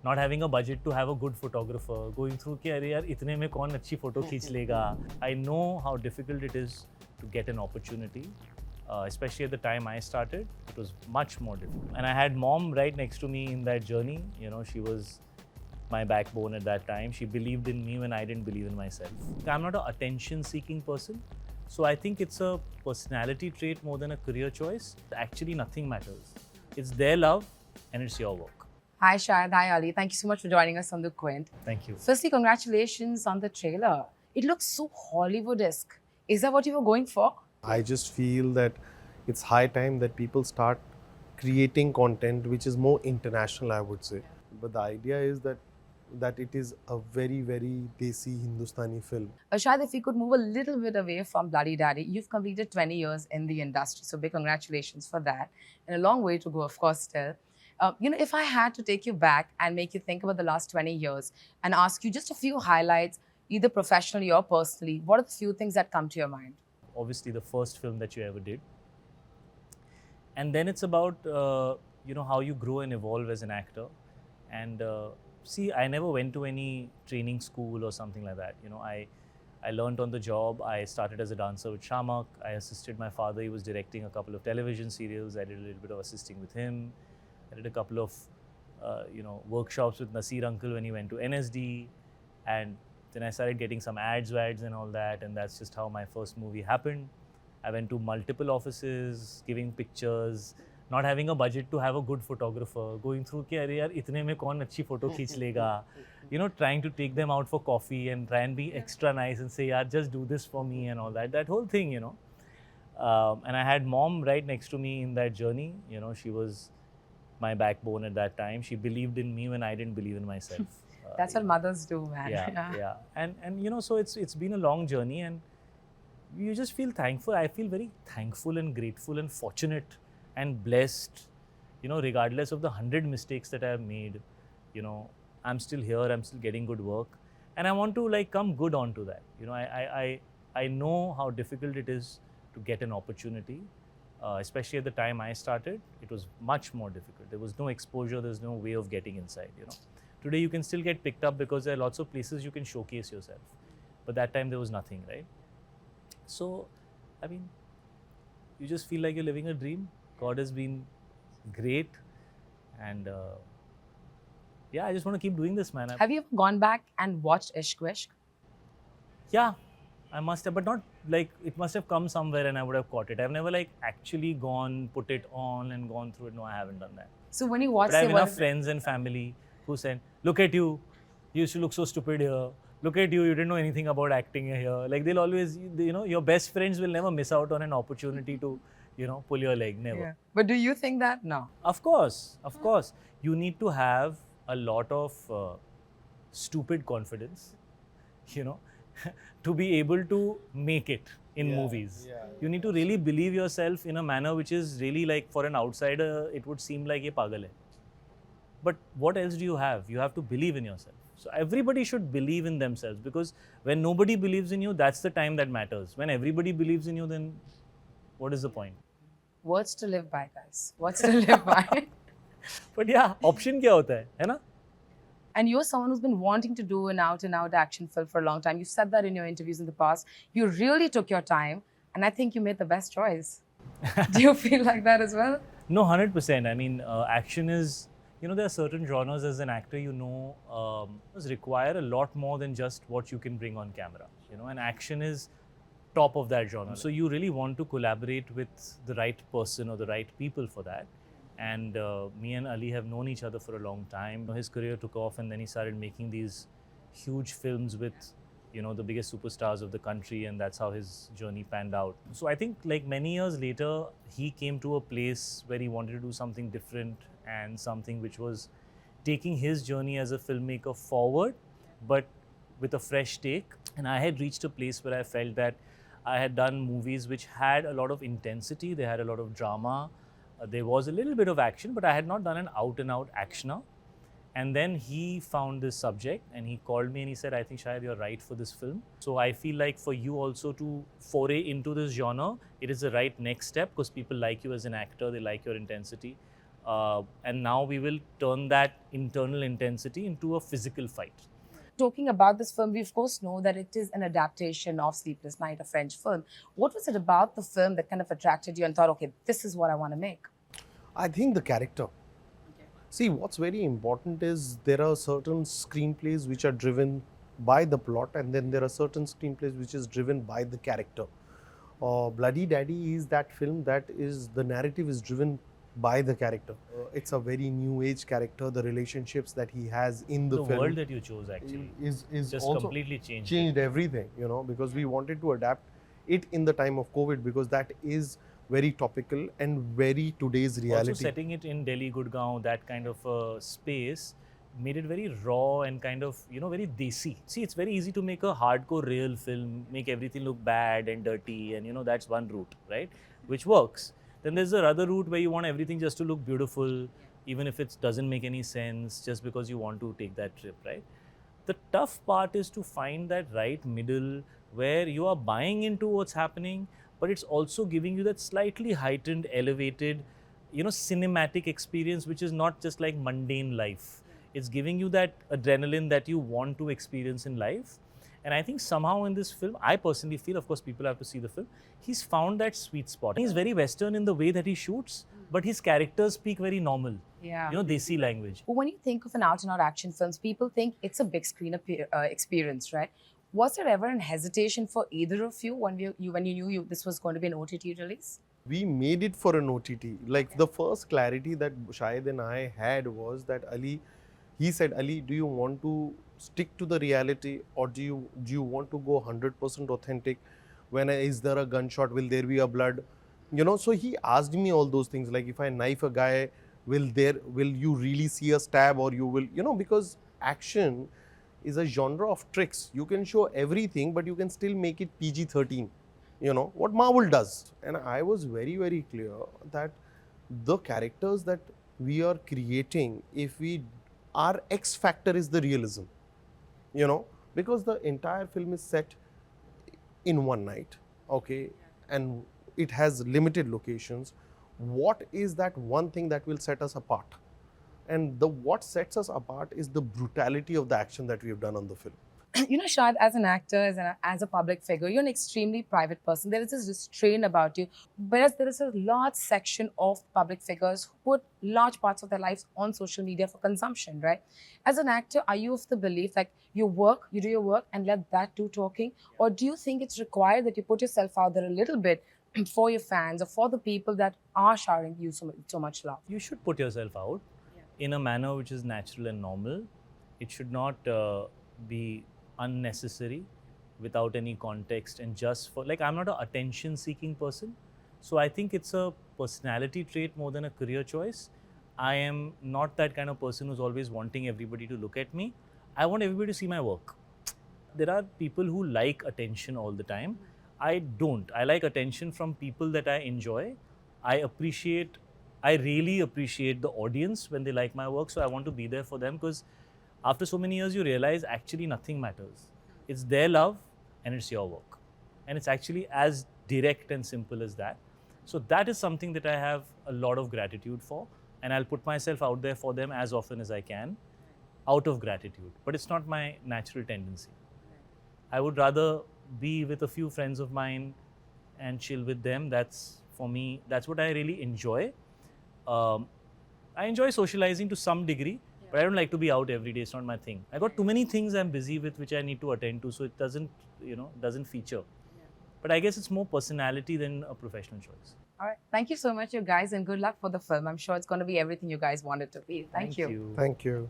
not having a budget to have a good photographer, going through कि अरे यार इतने में कौन अच्छी photo खींच लेगा. I know how difficult it is to get an opportunity. Especially at the time I started, it was much more difficult. And I had mom right next to me in that journey. You know, she was my backbone at that time. She believed in me when I didn't believe in myself. I'm not an attention-seeking person. So I think it's a personality trait more than a career choice. Actually, nothing matters. It's their love and it's your work. Hi Shahid, hi Ali. Thank you so much for joining us on the Quint. Thank you. Firstly, congratulations on the trailer. It looks so Hollywood-esque. Is that what you were going for? I just feel that it's high time that people start creating content which is more international, I would say. But the idea is that it is a very, very desi Hindustani film. Shahid, if we could move a little bit away from Bloody Daddy, you've completed 20 years in the industry, so big congratulations for that. And a long way to go, of course, still. If I had to take you back and make you think about the last 20 years and ask you just a few highlights, either professionally or personally, what are the few things that come to your mind? Obviously, the first film that you ever did. And then it's about, how you grow and evolve as an actor. And see, I never went to any training school or something like that. I learned on the job. I started as a dancer with Shamak. I assisted my father. He was directing a couple of television serials. I did a little bit of assisting with him. I did a couple of, workshops with Nasir uncle when he went to NSD. And then I started getting some ads and all that. And that's just how my first movie happened. I went to multiple offices, giving pictures, not having a budget to have a good photographer, going through कि अरे यार इतने में कौन अच्छी photo खींच लेगा, trying to take them out for coffee and try and be extra nice and say, yaar, just do this for me and all that. That whole thing, And I had mom right next to me in that journey. She was my backbone at that time. She believed in me when I didn't believe in myself. That's what mothers do, man. Yeah. And so it's been a long journey and you just feel thankful. I feel very thankful and grateful and fortunate and blessed, regardless of the 100 mistakes that I have made. I'm still here, I'm still getting good work. And I want to come good onto that. I know how difficult it is to get an opportunity, especially at the time I started, it was much more difficult. There was no exposure, there's no way of getting inside, Today you can still get picked up because there are lots of places you can showcase yourself. But that time there was nothing, right? So, you just feel like you're living a dream. God has been great. And I just want to keep doing this, man. Have you ever gone back and watched Ishq Vishk? Yeah, I must have, but not it must have come somewhere and I would have caught it. I've never actually gone, put it on and gone through it. No, I haven't done that. So when you watch but I have enough friends and family who said, look at you, you used to look so stupid here. Look at you, you didn't know anything about acting here. They'll always, your best friends will never miss out on an opportunity to, pull your leg, never. Yeah. But do you think that? No. Of course. You need to have a lot of stupid confidence, to be able to make it in movies. Yeah, you need to really believe yourself in a manner which is really for an outsider, it would seem like ye pagal hai. But what else do you have? You have to believe in yourself. So everybody should believe in themselves because when nobody believes in you, that's the time that matters. When everybody believes in you, then what is the point? Words to live by, guys. Words to live by. But yeah, option kya hota hai na? And you're someone who's been wanting to do an out-and-out action film for a long time. You said that in your interviews in the past. You really took your time, and I think you made the best choice. Do you feel like that as well? No, 100%. Action is, there are certain genres as an actor, require a lot more than just what you can bring on camera. And action is top of that genre. So you really want to collaborate with the right person or the right people for that. And me and Ali have known each other for a long time. His career took off and then he started making these huge films with, the biggest superstars of the country, and that's how his journey panned out. So I think many years later, he came to a place where he wanted to do something different and something which was taking his journey as a filmmaker forward, but with a fresh take. And I had reached a place where I felt that I had done movies which had a lot of intensity, they had a lot of drama, there was a little bit of action, but I had not done an out-and-out actioner. And then he found this subject and he called me and he said, I think Shahid, you're right for this film. So I feel like for you also to foray into this genre, it is the right next step because people like you as an actor, they like your intensity. and now we will turn that internal intensity into a physical fight. Talking about this film, we of course know that it is an adaptation of Sleepless Night, a French film. What was it about the film that kind of attracted you and thought, okay, this is what I want to make? I think the character. See, what's very important is there are certain screenplays which are driven by the plot, and then there are certain screenplays which is driven by the character. Bloody Daddy is that film that is the narrative is driven by the character. It's a very new age character. The relationships that he has in the film, world that you chose actually is just also completely changed. Changed everything, you know, because we wanted to adapt it in the time of COVID, because that is very topical and very today's reality. Also setting it in Delhi, Gurgaon, that kind of space made it very raw and kind of, you know, very desi. See, it's very easy to make a hardcore real film, make everything look bad and dirty, and you know, that's one route, right? Which works. Then there's the other route where you want everything just to look beautiful, even if it doesn't make any sense, just because you want to take that trip, right? The tough part is to find that right middle where you are buying into what's happening, but it's also giving you that slightly heightened, elevated, you know, cinematic experience, which is not just like mundane life. It's giving you that adrenaline that you want to experience in life. And I think somehow in this film, I personally feel, of course, people have to see the film, he's found that sweet spot. He's very Western in the way that he shoots, but his characters speak very normal, Yeah. you know, desi language. When you think of an out-and-out action films, people think it's a big screen experience, right? Was there ever an hesitation for either of you when you knew this was going to be an OTT release? We made it for an OTT. Like the first clarity that Shahid and I had was that he said, Ali, do you want to stick to the reality, or do you want to go 100% authentic? When is there a gunshot? Will there be a blood? You know, so he asked me all those things, like if I knife a guy, will you really see a stab, or you will, you know, because action is a genre of tricks. You can show everything, but you can still make it PG-13, you know, what Marvel does. And I was very, very clear that the characters that we are creating, our X factor is the realism, you know, because the entire film is set in one night, okay, and it has limited locations. What is that one thing that will set us apart? And what sets us apart is the brutality of the action that we have done on the film. You know, Shahid, as an actor, as a public figure, you're an extremely private person. There is this restraint about you. Whereas there is a large section of public figures who put large parts of their lives on social media for consumption, right? As an actor, are you of the belief like you do your work and let that do talking? Or do you think it's required that you put yourself out there a little bit for your fans or for the people that are showering you so much love? You should put yourself out in a manner which is natural and normal. It should not be unnecessary without any context, and just for, like, I'm not an attention seeking person, so I think it's a personality trait more than a career choice. I am not that kind of person who's always wanting everybody to look at me. I want everybody to see my work. There are people who like attention all the time. I don't. I like attention from people that I enjoy. I really appreciate the audience when they like my work, so I want to be there for them, because after so many years you realize actually nothing matters. It's their love and it's your work. And it's actually as direct and simple as that. So that is something that I have a lot of gratitude for, and I'll put myself out there for them as often as I can out of gratitude. But it's not my natural tendency. I would rather be with a few friends of mine and chill with them. That's, for me, that's what I really enjoy. I enjoy socializing to some degree, but I don't like to be out every day. It's not my thing. I got too many things I'm busy with which I need to attend to, so it doesn't feature. But I guess it's more personality than a professional choice. All right. Thank you so much, you guys, and good luck for the film. I'm sure it's going to be everything you guys want it to be. Thank you. Thank you.